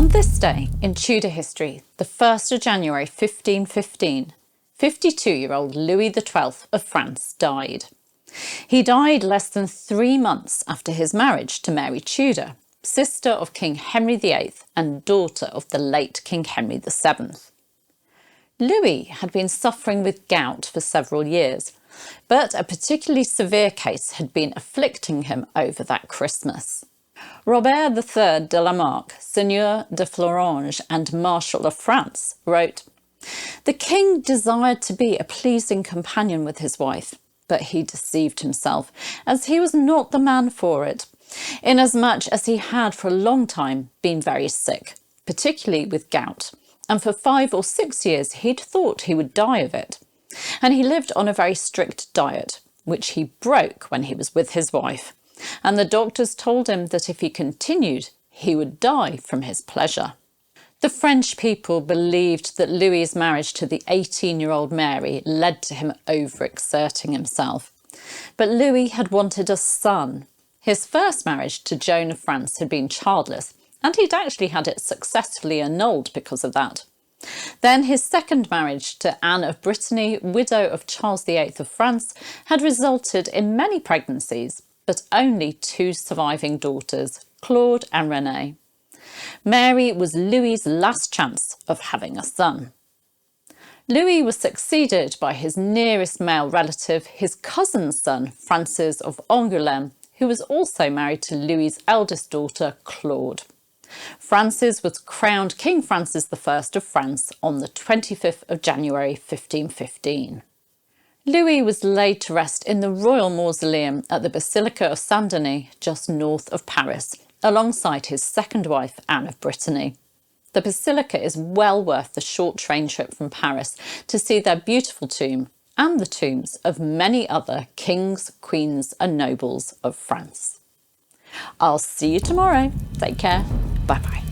On this day in Tudor history, the 1st of January 1515, 52-year-old Louis XII of France died. He died less than 3 months after his marriage to Mary Tudor, sister of King Henry VIII and daughter of the late King Henry VII. Louis had been suffering with gout for several years, but a particularly severe case had been afflicting him over that Christmas. Robert III de la Marck, Seigneur de Fleuranges and Marshal of France, wrote, "The king desired to be a pleasing companion with his wife, but he deceived himself, as he was not the man for it, inasmuch as he had for a long time been very sick, particularly with gout, and for 5 or 6 years he'd thought he would die of it, and he lived on a very strict diet, which he broke when he was with his wife, and the doctors told him that if he continued, he would die from his pleasure." The French people believed that Louis's marriage to the 18-year-old Mary led to him overexerting himself. But Louis had wanted a son. His first marriage to Joan of France had been childless, and he'd actually had it successfully annulled because of that. Then his second marriage to Anne of Brittany, widow of Charles VIII of France, had resulted in many pregnancies, but only 2 surviving daughters, Claude and Renée. Mary was Louis's last chance of having a son. Louis was succeeded by his nearest male relative, his cousin's son, Francis of Angoulême, who was also married to Louis's eldest daughter, Claude. Francis was crowned King Francis I of France on the 25th of January 1515. Louis was laid to rest in the royal mausoleum at the Basilica of Saint-Denis, just north of Paris, alongside his second wife, Anne of Brittany. The basilica is well worth the short train trip from Paris to see their beautiful tomb and the tombs of many other kings, queens and nobles of France. I'll see you tomorrow. Take care. Bye-bye.